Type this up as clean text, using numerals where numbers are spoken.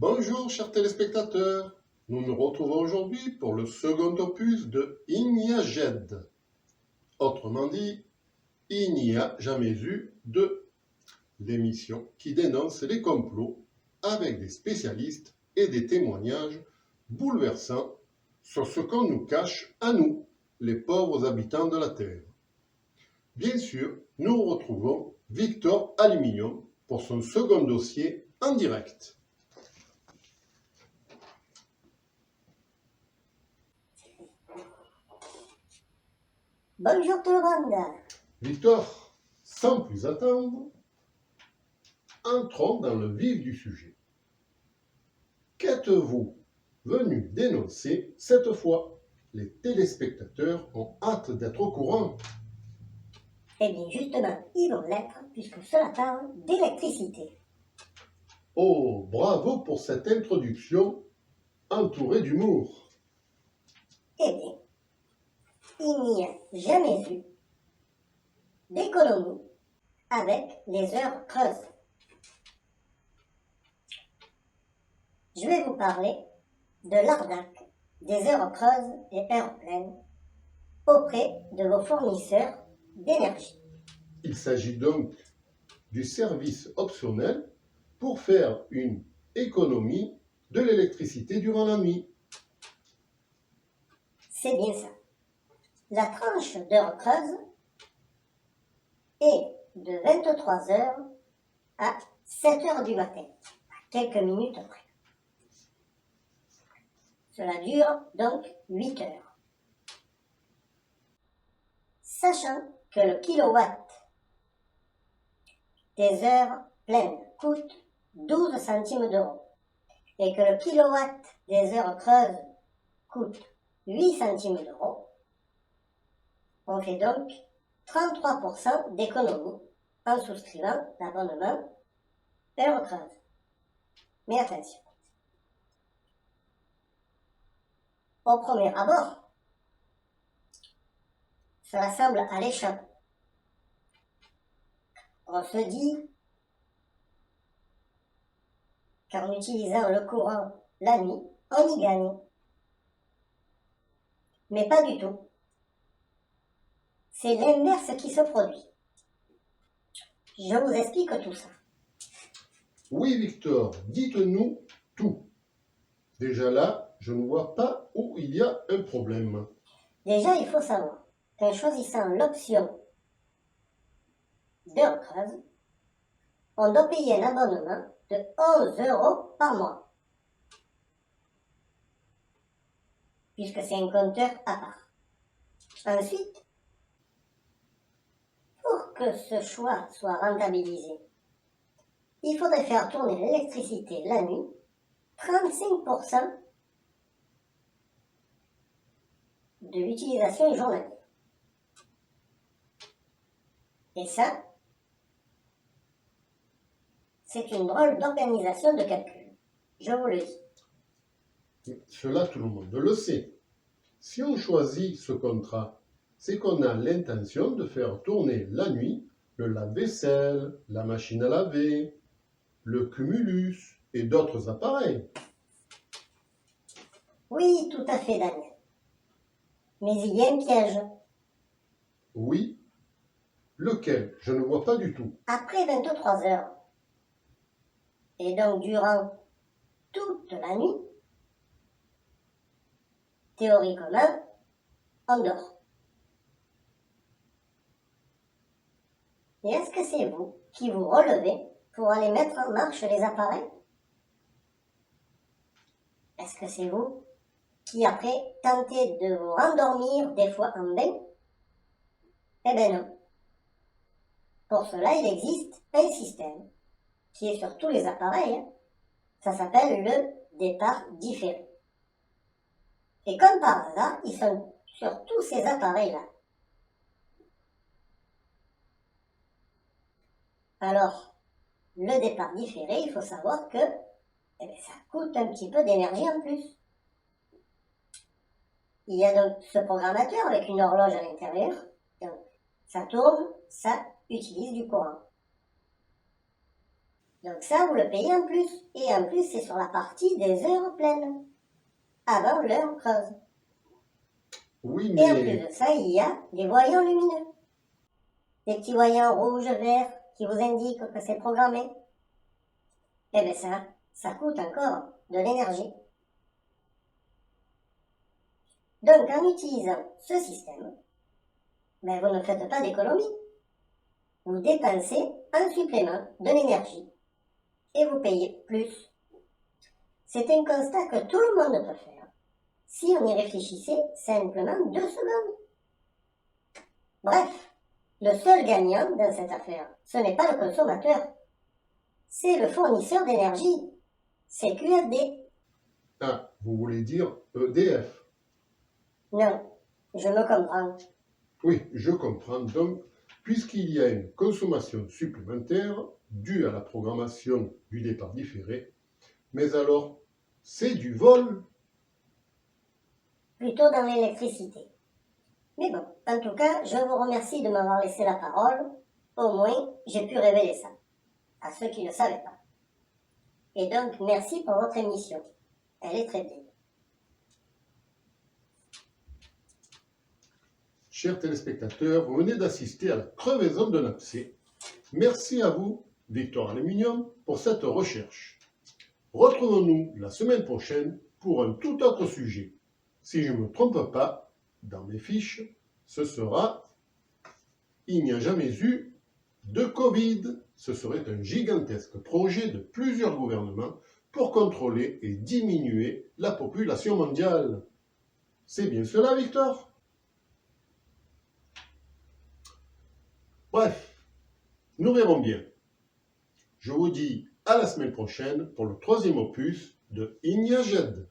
Bonjour chers téléspectateurs, nous nous retrouvons aujourd'hui pour le second opus de Il n'y a Jed. Autrement dit, il n'y a jamais eu de l'émission qui dénonce les complots avec des spécialistes et des témoignages bouleversants sur ce qu'on nous cache à nous, les pauvres habitants de la Terre. Bien sûr, nous retrouvons Victor Aluminium pour son second dossier en direct. Bonjour tout le monde. Victor, sans plus attendre, entrons dans le vif du sujet. Qu'êtes-vous venu dénoncer cette fois? Les téléspectateurs ont hâte d'être au courant. Eh bien justement, ils vont l'être puisque cela parle d'électricité. Oh, bravo pour cette introduction entourée d'humour. Eh bien, il n'y a jamais eu d'économie avec les heures creuses. Je vais vous parler de l'arnaque des heures creuses et heures pleines auprès de vos fournisseurs d'énergie. Il s'agit donc du service optionnel pour faire une économie de l'électricité durant la nuit. C'est bien ça. La tranche d'heures creuses est de 23 heures à 7 heures du matin, à quelques minutes près. Cela dure donc 8 heures. Sachant que le kilowatt des heures pleines coûte 12 centimes d'euros et que le kilowatt des heures creuses coûte 8 centimes d'euros, on fait donc 33% d'économie en souscrivant l'abonnement heures creuses. Mais attention, au premier abord, cela semble alléchant. On se dit qu'en utilisant le courant la nuit, on y gagne. Mais pas du tout. C'est l'inverse qui se produit. Je vous explique tout ça. Oui, Victor, dites-nous tout. Déjà là, je ne vois pas où il y a un problème. Déjà, il faut savoir qu'en choisissant l'option d'heures creuses, on doit payer un abonnement de 11 € par mois, puisque c'est un compteur à part. Ensuite, pour que ce choix soit rentabilisé, il faudrait faire tourner l'électricité la nuit 35% de l'utilisation journalière. Et ça, c'est une drôle d'organisation de calcul. Je vous le dis. Cela, tout le monde le sait. Si on choisit ce contrat, c'est qu'on a l'intention de faire tourner la nuit le lave-vaisselle, la machine à laver, le cumulus et d'autres appareils. Oui, tout à fait, Daniel. Mais il y a un piège. Oui. Lequel? Je ne vois pas du tout. Après 23 heures, et donc durant toute la nuit, théoriquement, on dort. Et est-ce que c'est vous qui vous relevez pour aller mettre en marche les appareils? Est-ce que c'est vous qui après tentez de vous rendormir des fois en bain? Eh bien non. Pour cela, il existe un système qui est sur tous les appareils. Ça s'appelle le départ différé. Et comme par hasard, ils sont sur tous ces appareils-là. Alors, le départ différé, il faut savoir que ça coûte un petit peu d'énergie en plus. Il y a donc ce programmateur avec une horloge à l'intérieur. Donc, ça tourne, ça utilise du courant. Donc ça, vous le payez en plus. Et en plus, c'est sur la partie des heures pleines, avant l'heure creuse. Oui, Et en plus mais... de ça, il y a des voyants lumineux. Des petits voyants rouges, verts, qui vous indiquent que c'est programmé. Eh bien ça coûte encore de l'énergie. Donc en utilisant ce système, vous ne faites pas d'économie. Vous dépensez un supplément de l'énergie et vous payez plus. C'est un constat que tout le monde peut faire si on y réfléchissait simplement 2 secondes. Bref, le seul gagnant dans cette affaire, ce n'est pas le consommateur, c'est le fournisseur d'énergie, c'est QFD. Ah, vous voulez dire EDF? Non, je me comprends. Oui, je comprends donc, puisqu'il y a une consommation supplémentaire due à la programmation du départ différé, mais alors, c'est du vol? Plutôt dans l'électricité. Mais bon, en tout cas, je vous remercie de m'avoir laissé la parole. Au moins, j'ai pu révéler ça à ceux qui ne le savaient pas. Et donc, merci pour votre émission. Elle est très belle. Chers téléspectateurs, vous venez d'assister à la crevaison d'un abcès. Merci à vous, Victoire Aluminium, pour cette recherche. Retrouvons-nous la semaine prochaine pour un tout autre sujet. Si je ne me trompe pas, dans mes fiches, ce sera « Il n'y a jamais eu de Covid ». Ce serait un gigantesque projet de plusieurs gouvernements pour contrôler et diminuer la population mondiale. C'est bien cela, Victor? Bref, nous verrons bien. Je vous dis à la semaine prochaine pour le 3e opus de Ignaged.